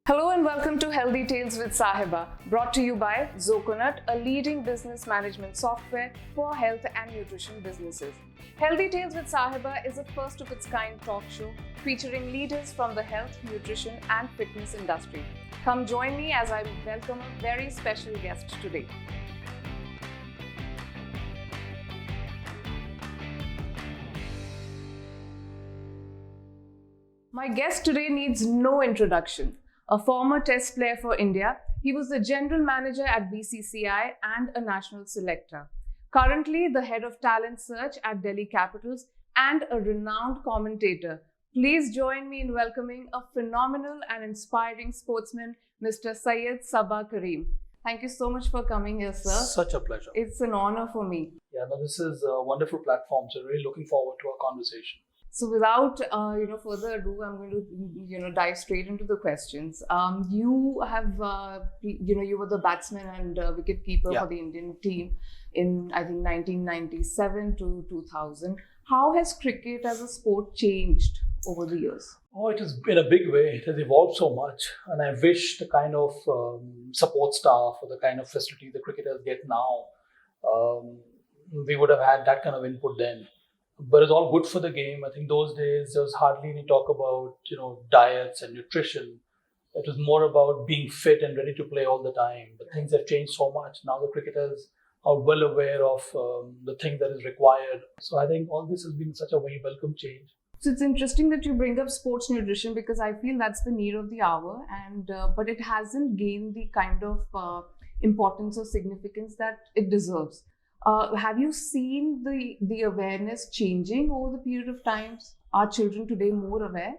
Hello and welcome to Healthy Tales with Sahiba, brought to you by Zoconut, a leading business management software for health and nutrition businesses. Healthy Tales with Sahiba is a first of its kind talk show featuring leaders from the health, nutrition and fitness industry. Come join me as I welcome a very special guest today. My guest today needs no introduction. A former test player for India, he was the general manager at BCCI and a national selector. Currently, the head of talent search at Delhi Capitals and a renowned commentator. Please join me in welcoming a phenomenal and inspiring sportsman, Mr. Syed Saba Karim. Thank you so much for coming here, sir. Such a pleasure. It's an honor for me. Yeah, no, this is a wonderful platform. So really looking forward to our conversation. So without further ado, I'm going to dive straight into the questions. You have you were the batsman and wicketkeeper for the Indian team in I think 1997 to 2000. How has cricket as a sport changed over the years? Oh, it has in a big way. It has evolved so much, and I wish the kind of support staff or the kind of facility the cricketers get now, we would have had that kind of input then. But it's all good for the game. I think those days there was hardly any talk about diets and nutrition. It was more about being fit and ready to play all the time. But things have changed so much. Now the cricketers are well aware of the thing that is required. So I think all this has been such a very welcome change. So it's interesting that you bring up sports nutrition because I feel that's the need of the hour, and but it hasn't gained the kind of importance or significance that it deserves. Have you seen the awareness changing over the period of time? Are children today more aware?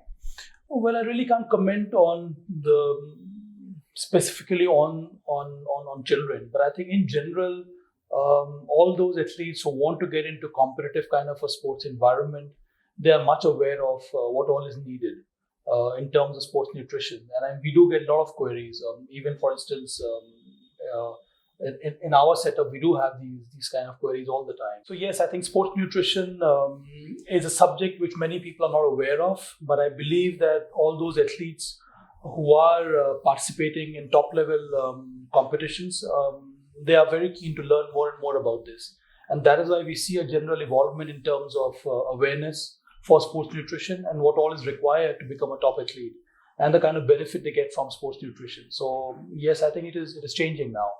Well, I really can't comment on specifically on children, but I think in general, all those athletes who want to get into competitive kind of a sports environment, they are much aware of what all is needed in terms of sports nutrition, and we do get a lot of queries. Even for instance. In our setup, we do have these kind of queries all the time. So yes, I think sports nutrition is a subject which many people are not aware of, but I believe that all those athletes who are participating in top level competitions, they are very keen to learn more and more about this. And that is why we see a general involvement in terms of awareness for sports nutrition and what all is required to become a top athlete and the kind of benefit they get from sports nutrition. So yes, I think it is changing now.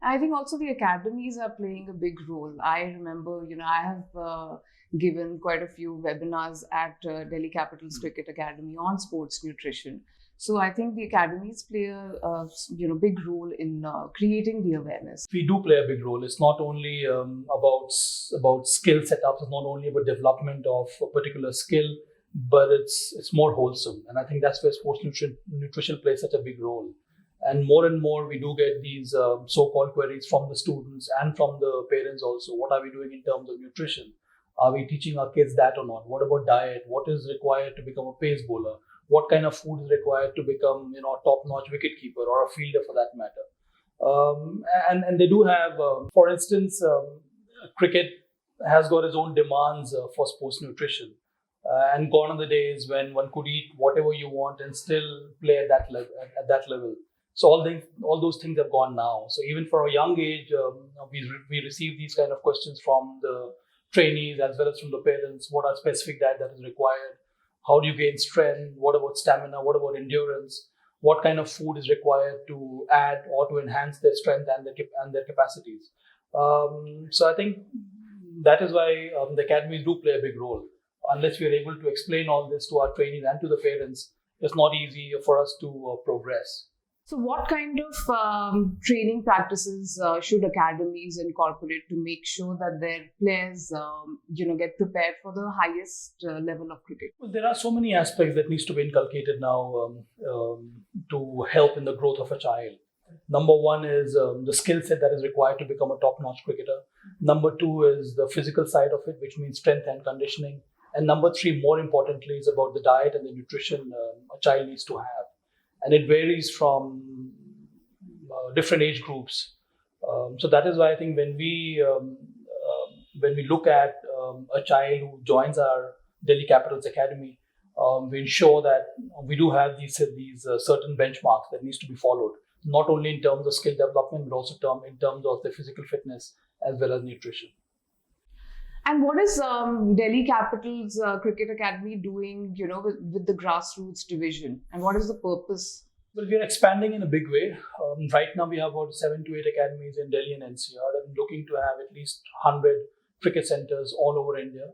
I think also the academies are playing a big role. I remember, I have given quite a few webinars at Delhi Capitals Cricket Academy on sports nutrition. So I think the academies play a big role in creating the awareness. We do play a big role. It's not only about skill setups. It's not only about development of a particular skill, but it's more wholesome. And I think that's where sports nutrition plays such a big role. And more we do get these so-called queries from the students and from the parents also. What are we doing in terms of nutrition? Are we teaching our kids that or not? What about diet? What is required to become a pace bowler? What kind of food is required to become a top-notch wicketkeeper or a fielder for that matter? And they do have, for instance, cricket has got its own demands for sports nutrition. And gone are the days when one could eat whatever you want and still play at that level. So all those things have gone now. So even for a young age, we receive these kind of questions from the trainees as well as from the parents. What are specific diet that is required? How do you gain strength? What about stamina? What about endurance? What kind of food is required to add or to enhance their strength and their capacities? So I think that is why the academies do play a big role. Unless we are able to explain all this to our trainees and to the parents, it's not easy for us to progress. So what kind of training practices should academies incorporate to make sure that their players, get prepared for the highest level of cricket? Well, there are so many aspects that needs to be inculcated now to help in the growth of a child. Number one is the skill set that is required to become a top-notch cricketer. Number two is the physical side of it, which means strength and conditioning. And number three, more importantly, is about the diet and the nutrition a child needs to have. And it varies from different age groups. So that is why I think when we look at a child who joins our Delhi Capitals Academy, we ensure that we do have these certain benchmarks that needs to be followed, not only in terms of skill development, but also in terms of the physical fitness as well as nutrition. And what is Delhi Capital's Cricket Academy doing, with the grassroots division? And what is the purpose? Well, we are expanding in a big way. Right now, we have about 7 to 8 academies in Delhi and NCR. I'm looking to have at least 100 cricket centers all over India.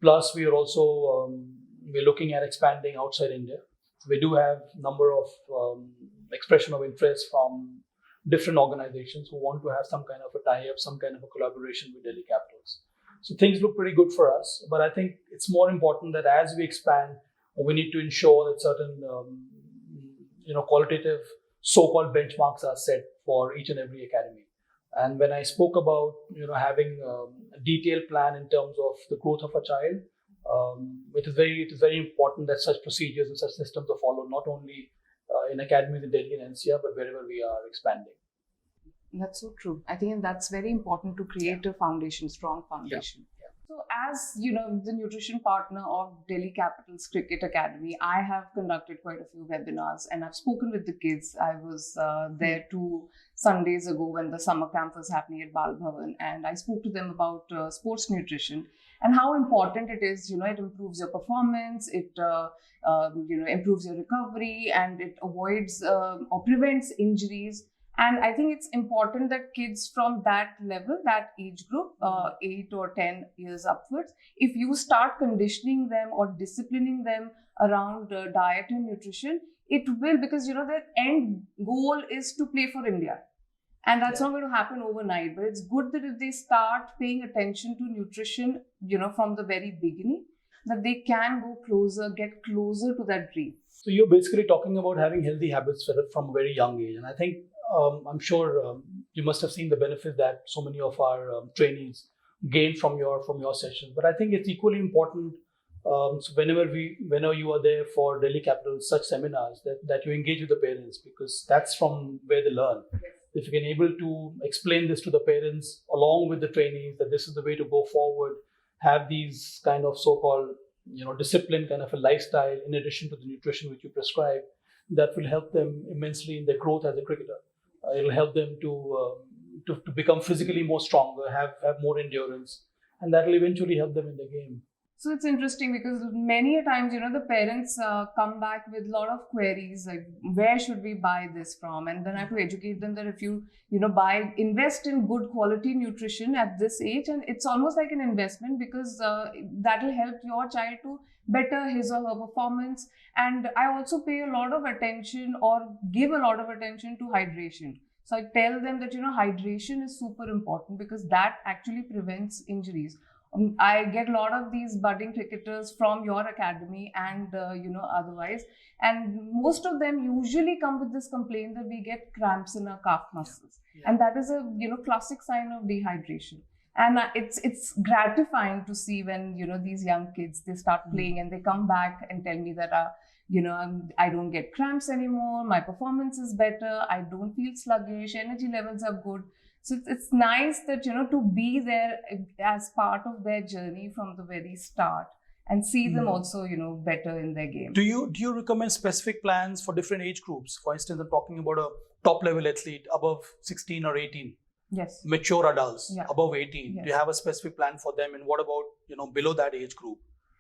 Plus, we are also we're looking at expanding outside India. We do have a number of expression of interest from different organizations who want to have some kind of a tie-up, some kind of a collaboration with Delhi Capitals. So things look pretty good for us. But I think it's more important that as we expand, we need to ensure that certain qualitative so-called benchmarks are set for each and every academy. And when I spoke about having a detailed plan in terms of the growth of a child, it is very important that such procedures and such systems are followed, not only in academies in Delhi and NCR, but wherever we are expanding. That's so true. I think that's very important to create a foundation, strong foundation. Yeah. So as the nutrition partner of Delhi Capital's Cricket Academy, I have conducted quite a few webinars and I've spoken with the kids. I was there 2 Sundays ago when the summer camp was happening at Bhagwan, and I spoke to them about sports nutrition and how important it is. It improves your performance, it improves your recovery, and it avoids or prevents injuries. And I think it's important that kids from that level, that age group, 8 or 10 years upwards, if you start conditioning them or disciplining them around diet and nutrition, it will, because their end goal is to play for India. And that's not going to happen overnight. But it's good that if they start paying attention to nutrition, from the very beginning, that they can get closer to that dream. So you're basically talking about having healthy habits from a very young age. And I think I'm sure you must have seen the benefits that so many of our trainees gain from your sessions. But I think it's equally important. So whenever you are there for Delhi Capital such seminars, that you engage with the parents, because that's from where they learn. Yes. If you can able to explain this to the parents along with the trainees, that this is the way to go forward, have these kind of so-called discipline kind of a lifestyle in addition to the nutrition which you prescribe, that will help them immensely in their growth as a cricketer. It'll help them to become physically more stronger, have more endurance, and that will eventually help them in the game. So it's interesting because many a times, the parents come back with a lot of queries like, where should we buy this from? And then I have to educate them that if you, invest in good quality nutrition at this age, and it's almost like an investment, because that will help your child to better his or her performance. And I also pay a lot of attention or give a lot of attention to hydration. So I tell them that, hydration is super important because that actually prevents injuries. I get a lot of these budding cricketers from your academy and, otherwise. And most of them usually come with this complaint that we get cramps in our calf muscles. Yeah. And that is a, classic sign of dehydration. And it's gratifying to see when, these young kids, they start playing and they come back and tell me that, I don't get cramps anymore. My performance is better. I don't feel sluggish. Energy levels are good. So it's nice that, to be there as part of their journey from the very start and see them also, better in their game. Do you recommend specific plans for different age groups? For instance, I'm talking about a top level athlete above 16 or 18. Yes. Mature adults above 18. Yes. Do you have a specific plan for them? And what about, below that age group?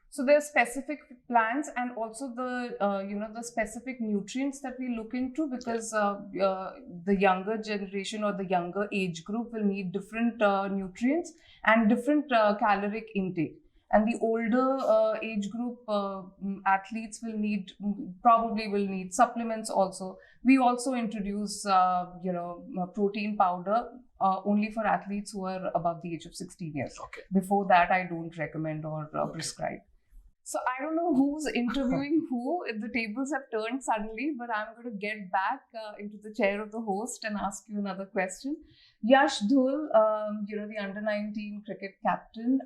So there are specific plans and also the specific nutrients that we look into, because the younger generation or the younger age group will need different nutrients and different caloric intake. And the older age group athletes probably will need supplements also. We also introduce, protein powder only for athletes who are above the age of 16 years. Okay. Before that, I don't recommend or prescribe. So I don't know who's interviewing who. The tables have turned suddenly, but I'm going to get back into the chair of the host and ask you another question. Yash Dhul, the under-19 cricket captain,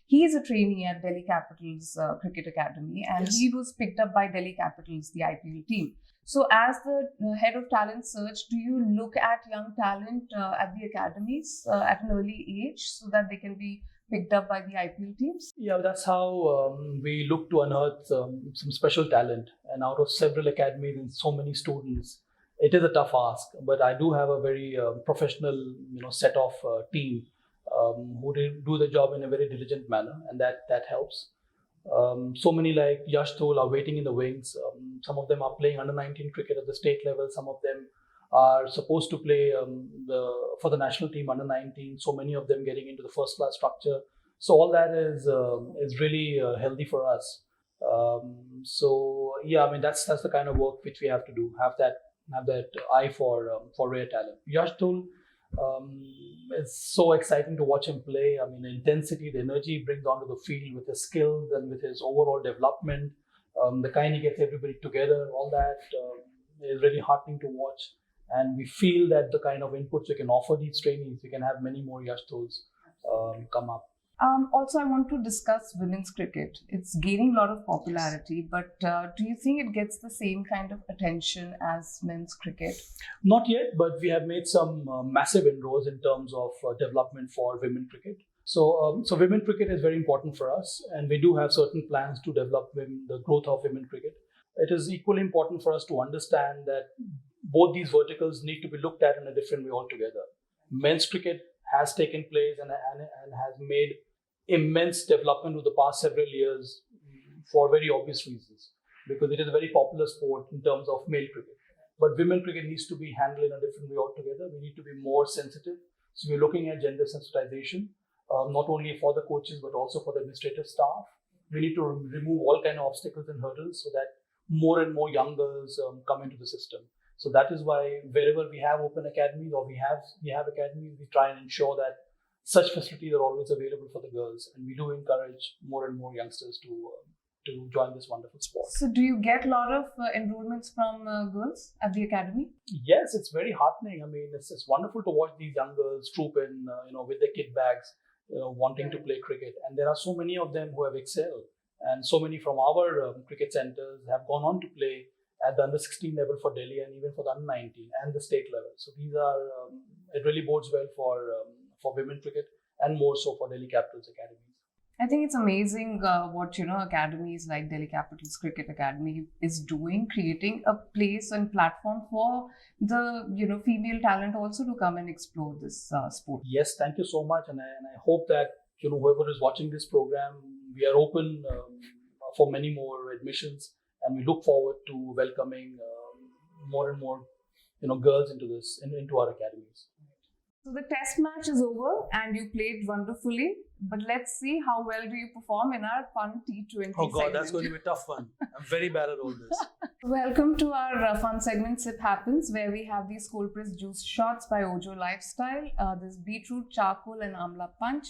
he is a trainee at Delhi Capital's Cricket Academy, and he was picked up by Delhi Capitals, the IPL team. So as the head of talent search, do you look at young talent at the academies at an early age so that they can be picked up by the IPL teams? Yeah, that's how we look to unearth some special talent. And out of several academies and so many students, it is a tough ask. But I do have a very professional, set of team who do the job in a very diligent manner, and that helps. So many like Yash Thul are waiting in the wings. Some of them are playing under 19 cricket at the state level. Some of them are supposed to play for the national team under 19. So many of them getting into the first class structure. So all that is really healthy for us. So yeah, I mean that's the kind of work which we have to do. Have that eye for rare talent. Yash Thul, it's so exciting to watch him play. I mean, the intensity, the energy he brings onto the field with his skills and with his overall development, the kind he gets everybody together, all that is really heartening to watch. And we feel that the kind of inputs we can offer these trainees, we can have many more Yash Thuls come up. Also, I want to discuss women's cricket. It's gaining a lot of popularity, but do you think it gets the same kind of attention as men's cricket? Not yet, but we have made some massive inroads in terms of development for women cricket. So women cricket is very important for us, and we do have certain plans to develop the growth of women cricket. It is equally important for us to understand that both these verticals need to be looked at in a different way altogether. Men's cricket has taken place and has made immense development over the past several years for very obvious reasons, because it is a very popular sport in terms of male cricket. But women cricket needs to be handled in a different way altogether. We need to be more sensitive. So we're looking at gender sensitization, not only for the coaches, but also for the administrative staff. We need to remove all kind of obstacles and hurdles so that more and more young girls come into the system. So that is why wherever we have open academies or we have academies, we try and ensure that such facilities are always available for the girls, and we do encourage more and more youngsters to join this wonderful sport. So do you get a lot of enrollments from girls at the academy? Yes, it's very heartening. I mean, it's wonderful to watch these young girls troop in, with their kit bags, wanting to play cricket. And there are so many of them who have excelled, and so many from our cricket centers have gone on to play at the under 16 level for Delhi and even for the under 19 and the state level. So these are it really bodes well for women cricket and more so for Delhi Capitals academies. I think it's amazing what academies like Delhi Capitals Cricket Academy is doing, creating a place and platform for the female talent also to come and explore this sport. Yes, thank you so much, and I hope that whoever is watching this program, we are open for many more admissions, and we look forward to welcoming more and more girls into our academies. So the test match is over and you played wonderfully, but let's see how well do you perform in our fun T20 Oh God, segment. that's going to be a tough one. I'm very bad at all this. Welcome to our fun segment Sip Happens, where we have these cold pressed juice shots by Ojo Lifestyle. This beetroot, charcoal and amla punch.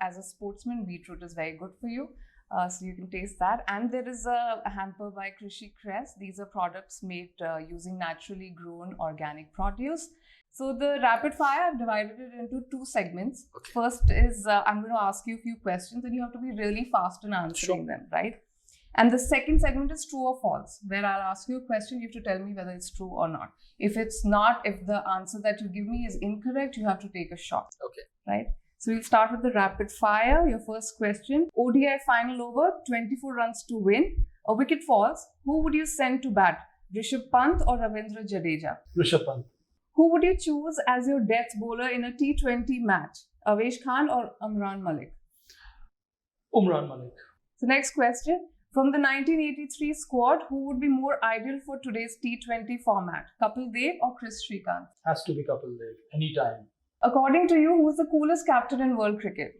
As a sportsman, beetroot is very good for you. So you can taste that. And there is a hamper by Krishi Crest. These are products made using naturally grown organic produce. So the rapid fire, I've divided it into two segments. Okay. First is I'm going to ask you a few questions and you have to be really fast in answering them, right? And the second segment is true or false, where I'll ask you a question, you have to tell me whether it's true or not. If it's not, if the answer that you give me is incorrect, you have to take a shot. Okay. Right? So we'll start with the rapid fire. Your first question, ODI final over, 24 runs to win. A wicket falls. Who would you send to bat? Rishabh Pant or Ravindra Jadeja? Rishabh Pant. Who would you choose as your death bowler in a T20 match? Avesh Khan or Umran Malik? Umran Malik. So next question. From the 1983 squad, who would be more ideal for today's T20 format? Kapil Dev or Chris Srikanth? Has to be Kapil Dev, anytime. According to you, who is the coolest captain in world cricket?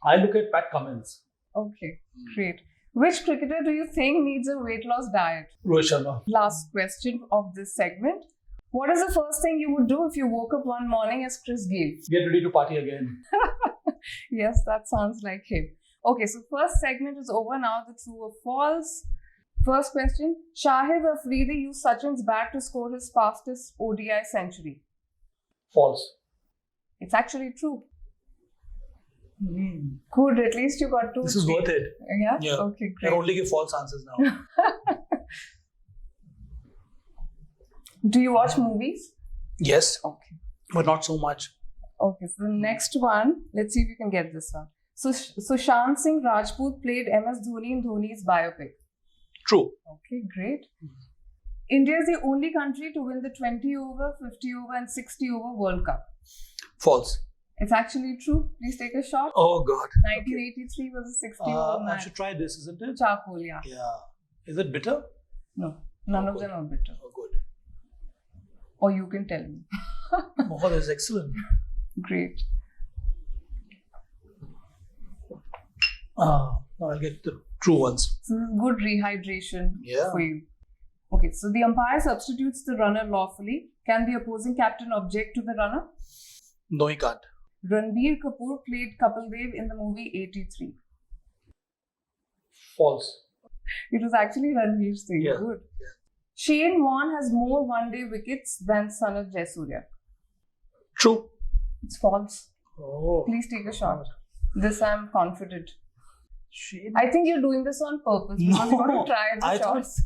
I look at Pat Cummins. Okay, great. Which cricketer do you think needs a weight loss diet? Rohit Sharma. Last question of this segment. What is the first thing you would do if you woke up one morning as Chris Gayle? Get ready to party again. Yes, that sounds like him. Okay, so first segment is over now, the true or false. First question, Shahid Afridi used Sachin's bat to score his fastest ODI century. False. It's actually true. Good, at least you got to. This is worth it. Yeah? Okay, I great. only give false answers now. Do you watch movies? Yes, Okay. but not so much. Okay, so the next one, let's see if you can get this one. Sushant Singh Rajput played MS Dhoni in Dhoni's biopic. True. Okay, great. India is the only country to win the 20 over, 50 over and 60 over World Cup. False. It's actually true. Please take a shot. Oh God. 1983 was a 60 over I match. should try this, isn't it? Charcoal, yeah. Yeah. Is it bitter? No, none of them are bitter. Oh, good. Or you can tell me. Oh, that's excellent. Great. Now I'll get the true ones. So this is good rehydration Yeah. for you. Okay, so the umpire substitutes the runner lawfully. Can the opposing captain object to the runner? No, he can't. Ranbir Kapoor played Kapil Dev in the movie 83. False. It was actually Ranveer Singh. Yeah. Good. Yeah. Shane Warne has more one-day wickets than Sanath Jayasuriya. True. It's false. Oh. Please take a shot. This I'm confident. Shane. I think you're doing this on purpose because you want to try the I thought- shots.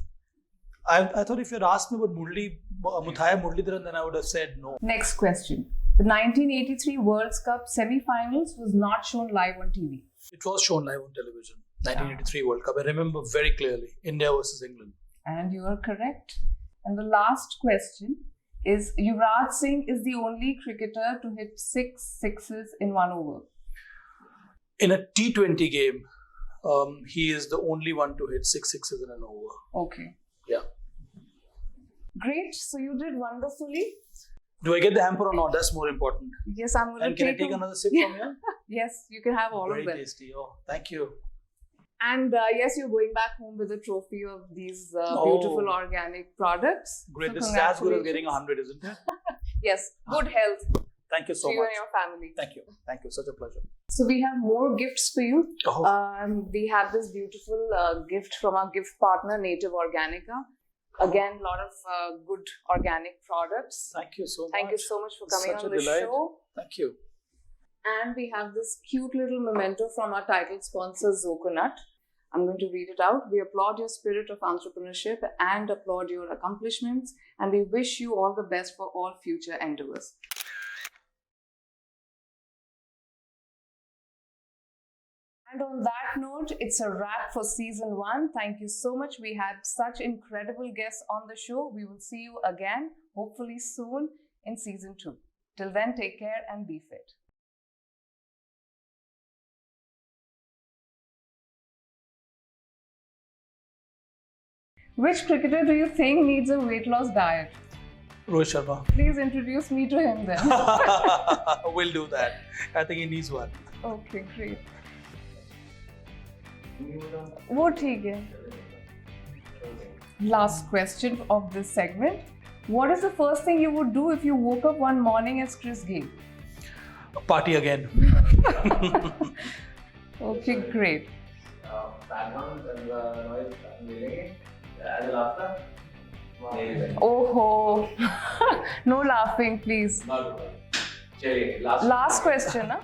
I thought if you had asked me about Muthaiya Muralidharan, then I would have said no. Next question. The 1983 World Cup semi-finals was not shown live on TV. It was shown live on television. 1983 World Cup. I remember very clearly. India versus England. And you are correct. And the last question is Yuvraj Singh is the only cricketer to hit 6 sixes in 1 over. In a T20 game, he is the only one to hit 6 sixes in an over. Okay. Yeah. Great. So you did wonderfully. Do I get the hamper or not? That's more important. Yes, I'm going to And can I take take a- another sip from here? Yes, you can have all Very of them. tasty. Oh, thank you. And yes, you're going back home with a trophy of these Oh. beautiful organic products. Great. So This is as good as congratulations. getting 100, isn't it? Yes, good health Thank you so to you much. and your family. Thank you. Thank you. Such a pleasure. So we have more gifts for you. Oh, We have this beautiful gift from our gift partner, Native Organica. Again, a lot of good organic products. thank you so much. Thank you so much for coming Such on a the delight. show. Thank you. And we have this cute little memento from our title sponsor, Zoconut. I'm going to read it out. We applaud your spirit of entrepreneurship and applaud your accomplishments. And we wish you all the best for all future endeavors. And on that note, it's a wrap for season 1. Thank you so much. We had such incredible guests on the show. We will see you again, hopefully soon, in season 2. Till then, take care and be fit. Which cricketer do you think needs a weight loss diet? Rohit Sharma. Please introduce me to him then. We'll do that. I think he needs one. Okay, great. वो ठीक है. Last question of this segment. What is the first thing you would do if you woke up one morning as Chris Gayle? Party again. Okay, great. Background and the noise I'm leaving it. As a laughter. Oh, no laughing, please. Not good. Chaliye, last Last question, huh?